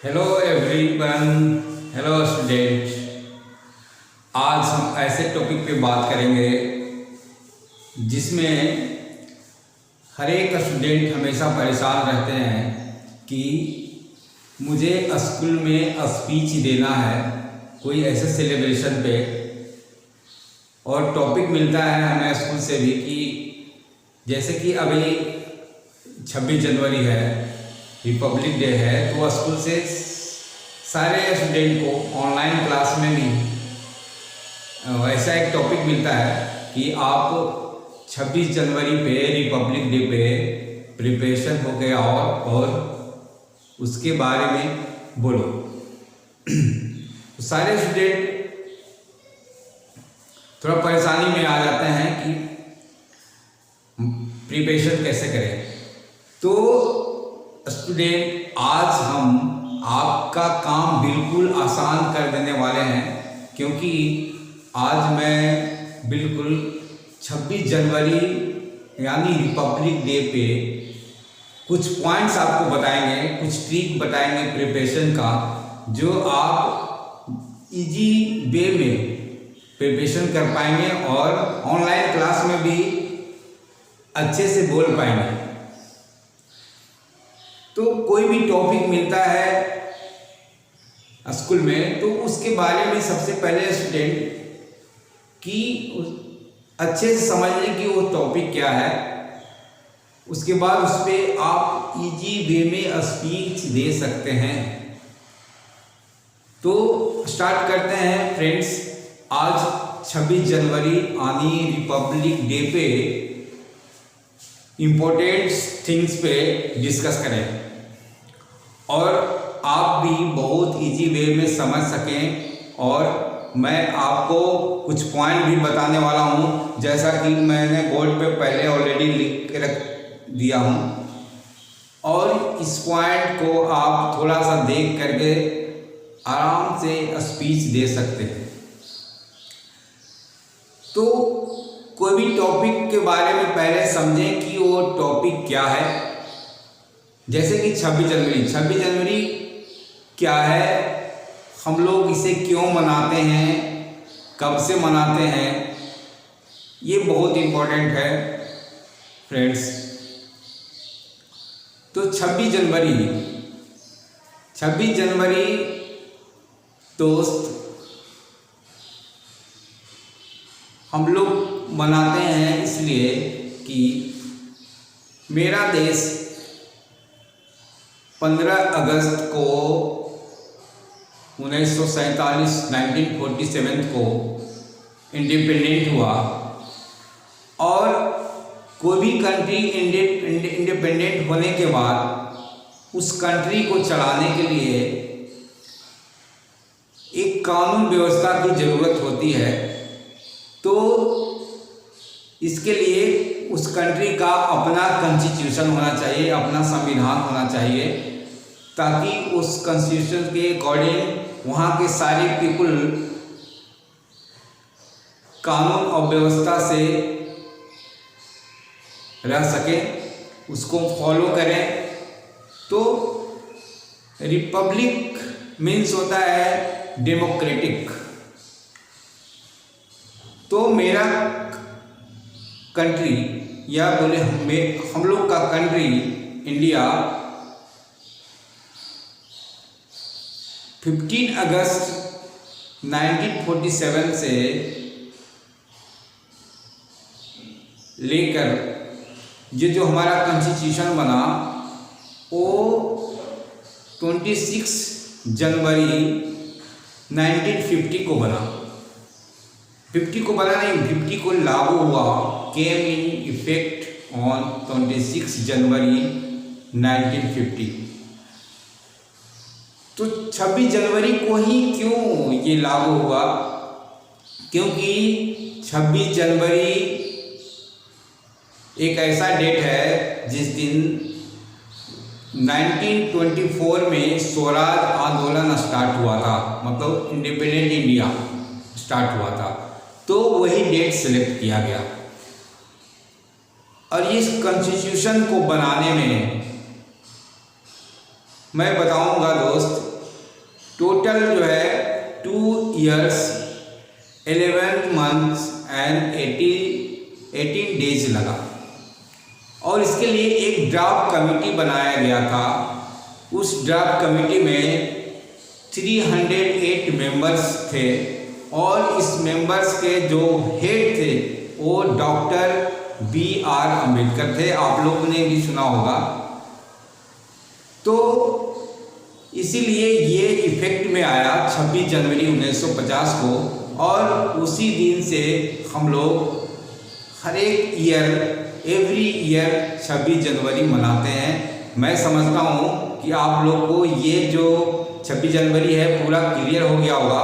Hello everyone, hello student. आज हम ऐसे टॉपिक पे बात करेंगे जिसमें हर एक स्टूडेंट हमेशा परेशान रहते हैं कि मुझे स्कूल में स्पीच देना है कोई ऐसे सेलिब्रेशन पे, और टॉपिक मिलता है हमें स्कूल से भी कि जैसे कि अभी 26 जनवरी है, रिपब्लिक डे है, तो स्कूल से सारे स्टूडेंट को ऑनलाइन क्लास में भी ऐसा एक टॉपिक मिलता है कि आप 26 जनवरी पे रिपब्लिक डे पे प्रिपरेशन हो गया और उसके बारे में बोलो। तो सारे स्टूडेंट थोड़ा परेशानी में आ जाते हैं कि प्रिपरेशन कैसे करें। तो स्टूडेंट, आज हम आपका काम बिल्कुल आसान कर देने वाले हैं, क्योंकि आज मैं बिल्कुल 26 जनवरी यानी रिपब्लिक डे पे कुछ पॉइंट्स आपको बताएंगे, कुछ ट्रिक बताएंगे प्रिपरेशन का, जो आप इजी वे में प्रिपरेशन कर पाएंगे और ऑनलाइन क्लास में भी अच्छे से बोल पाएंगे। तो कोई भी टॉपिक मिलता है स्कूल में, तो उसके बारे में सबसे पहले स्टूडेंट कि अच्छे से समझ लें कि वो टॉपिक क्या है। उसके बाद उस पर आप इजी वे में स्पीच दे सकते हैं। तो स्टार्ट करते हैं फ्रेंड्स। आज 26 जनवरी यानी रिपब्लिक डे पे इम्पोर्टेंट थिंग्स पे डिस्कस करें और आप भी बहुत इजी वे में समझ सकें। और मैं आपको कुछ पॉइंट भी बताने वाला हूं, जैसा कि मैंने बोर्ड पे पहले ऑलरेडी लिख के रख दिया हूं, और इस पॉइंट को आप थोड़ा सा देख करके आराम से स्पीच दे सकते हैं। तो कोई भी टॉपिक के बारे में पहले समझें कि वो टॉपिक क्या है। जैसे कि 26 जनवरी क्या है, हम लोग इसे क्यों मनाते हैं, कब से मनाते हैं, ये बहुत इम्पोर्टेंट है फ्रेंड्स। तो 26 जनवरी दोस्त हम लोग मनाते हैं इसलिए कि मेरा देश 15 अगस्त को 1947 को इंडिपेंडेंट हुआ, और कोई भी कंट्री इंडिपेंडेंट होने के बाद उस कंट्री को चलाने के लिए एक कानून व्यवस्था की ज़रूरत होती है। तो इसके लिए उस कंट्री का अपना कॉन्स्टिट्यूशन होना चाहिए, अपना संविधान होना चाहिए, ताकि उस कॉन्स्टिट्यूशन के अकॉर्डिंग वहाँ के सारे पीपल कानून और व्यवस्था से रह सके, उसको फॉलो करें। तो रिपब्लिक मीन्स होता है डेमोक्रेटिक। तो मेरा कंट्री, या बोले हम लोग का कंट्री इंडिया 15 अगस्त 1947 से लेकर ये जो हमारा कॉन्स्टिट्यूशन बना, वो 26 जनवरी 1950 को बना। 50 को बना नहीं, 50 को लागू हुआ, केम इन इफेक्ट ऑन 26 जनवरी 1950। तो 26 जनवरी को ही क्यों ये लागू हुआ? क्योंकि 26 जनवरी एक ऐसा डेट है जिस दिन 1924 में स्वराज आंदोलन स्टार्ट हुआ था, मतलब इंडिपेंडेंट इंडिया स्टार्ट हुआ था। तो वही डेट सेलेक्ट किया गया, और इस कॉन्स्टिट्यूशन को बनाने में मैं बताऊंगा दोस्त टोटल जो है 2 years 11 months एंड 18 days लगा। और इसके लिए एक ड्राफ्ट कमेटी बनाया गया था। उस ड्राफ्ट कमेटी में 308 मेंबर्स थे और इस मेंबर्स के जो हेड थे वो डॉक्टर BR अम्बेडकर थे। आप लोगों ने भी सुना होगा। तो इसीलिए ये इफेक्ट में आया 26 जनवरी 1950 को और उसी दिन से हम लोग हर एक एवरी ईयर 26 जनवरी मनाते हैं। मैं समझता हूँ कि आप लोग को ये जो 26 जनवरी है पूरा क्लियर हो गया होगा।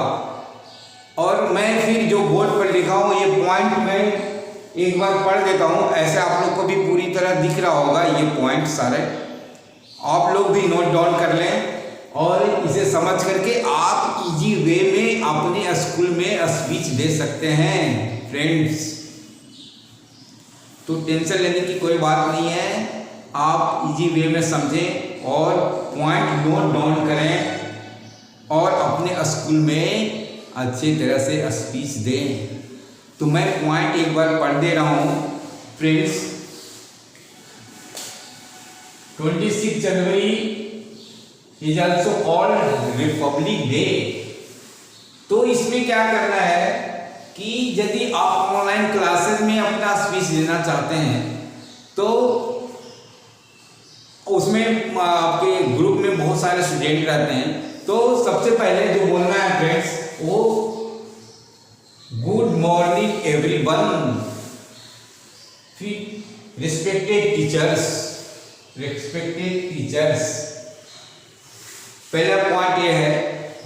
और मैं फिर जो बोर्ड पर लिखा हूँ ये पॉइंट मैं एक बार पढ़ देता हूँ, ऐसे आप लोग को भी पूरी तरह दिख रहा होगा। ये पॉइंट सारे आप लोग भी नोट डाउन कर लें और इसे समझ करके आप इजी वे में अपने स्कूल में स्पीच दे सकते हैं फ्रेंड्स। तो टेंशन लेने की कोई बात नहीं है, आप इजी वे में समझें और पॉइंट नोट डाउन करें और अपने स्कूल में अच्छी तरह से स्पीच दें। तो मैं पॉइंट एक बार पढ़ दे रहा हूँ friends. 26 January is also called Republic day. तो इसमें क्या करना है कि यदि आप ऑनलाइन क्लासेस में अपना स्पीच देना चाहते हैं तो उसमें आपके ग्रुप में बहुत सारे स्टूडेंट रहते हैं। तो सबसे पहले जो बोलना है फ्रेंड्स वो गुड मॉर्निंग एवरीवन, फिर रिस्पेक्टेड टीचर्स। पहला पॉइंट ये है।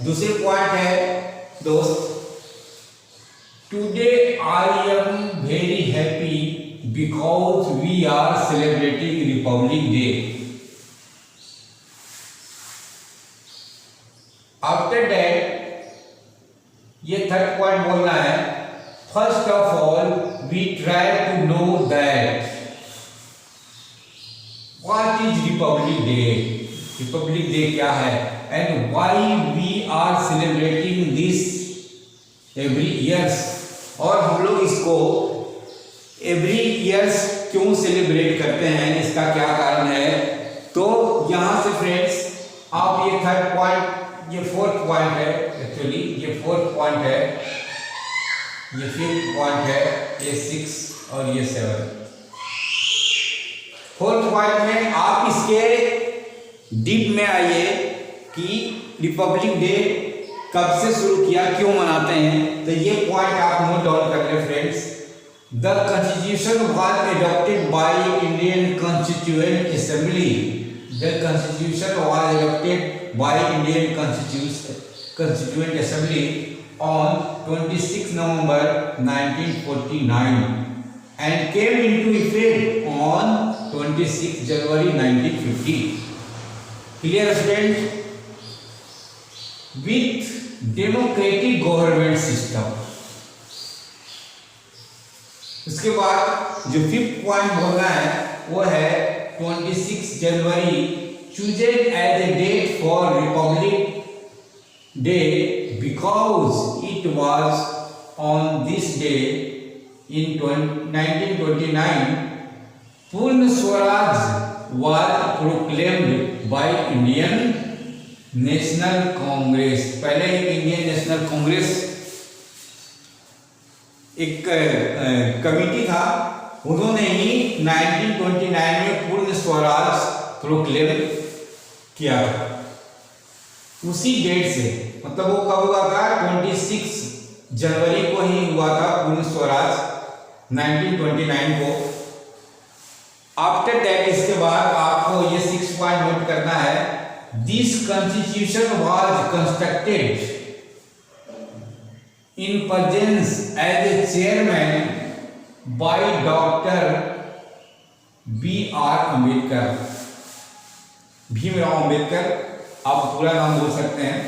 दूसरे पॉइंट है दोस्त, today I am very happy because we are celebrating Republic Day. After that ये थर्ड पॉइंट बोलना है, first of all we try to know that what is Republic Day, Republic Day क्या है and why we are celebrating this every years. और हम लोग इसको every years क्यों सेलिब्रेट करते हैं, इसका क्या कारण है। तो यहाँ से फ्रेंड्स आप ये थर्ड पॉइंट, ये फोर्थ पॉइंट है एक्चुअली, ये फोर्थ पॉइंट है, ये फिफ्थ पॉइंट है, ये 6 और ये 7। फोर्थ पॉइंट में आप इसके डीप में आइए कि रिपब्लिक डे कब से शुरू किया, क्यों मनाते हैं। तो ये पॉइंट आप नोट डाउन कर ले friends. The constitution was adopted by Indian constituent assembly. The constitution was adopted by Indian Constituent Assembly on 26 November 1949 and came into effect on 26 January 1950. Clear students? With democratic government system. उसके बाद जो fifth point बोलना है वो है 26 जनवरी chosen as a date for Republic Day because it was on this day in 1929 Purna Swaraj was proclaimed by Indian National Congress। पहले Indian national Congress एक committee था, उन्होंने ही 1929 में पूर्ण स्वराज प्रोक्लेम किया। उसी डेट से, मतलब वो कब हुआ था, 26 जनवरी को ही हुआ था पूर्ण स्वराज 1929 को। आफ्टर दैट, इसके बाद आपको ये 6 पॉइंट नोट करना है। This constitution was constructed in presence as a chairman by Dr. B.R. Ambedkar, Bhimrao Ambedkar, आप पूरा नाम बोल सकते हैं।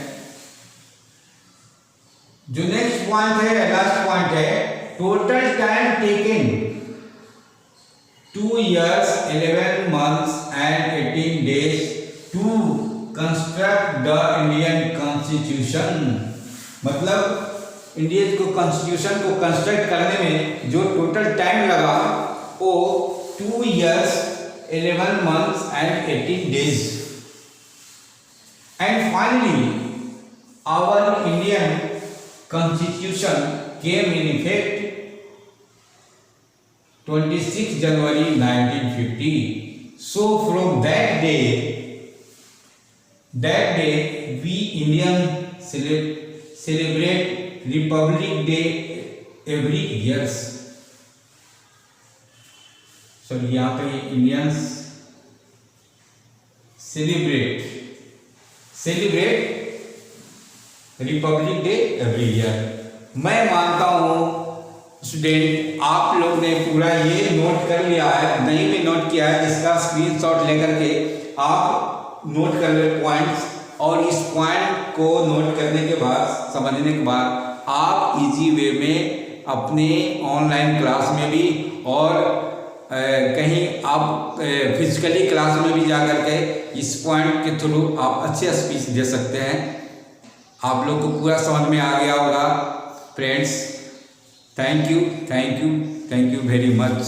जो नेक्स्ट पॉइंट है, लास्ट पॉइंट है, total time taken 2 years 11 months and 18 days to construct the Indian constitution, मतलब इंडियन को कॉन्स्टिट्यूशन को कंस्ट्रक्ट करने में जो टोटल टाइम लगा वो 2 years 11 months and 18 days. And finally our Indian constitution came in effect 26 January 1950. So from that day we Indian celebrate Republic Day every years. So यहाँ पे Indians celebrate Republic day every year. मैं मानता हूँ student आप लोग ने पूरा ये नोट कर लिया है, नहीं भी नोट किया है इसका स्क्रीनशॉट लेकर के आप नोट कर ले पॉइंट्स, और इस पॉइंट को नोट करने के बाद समझने के बाद आप इजी वे में अपने ऑनलाइन क्लास में भी और कहीं आप फिजिकली क्लास में भी जा कर के इस पॉइंट के थ्रू आप अच्छे स्पीच दे सकते हैं। आप लोग को पूरा समझ में आ गया होगा friends. Thank you very much.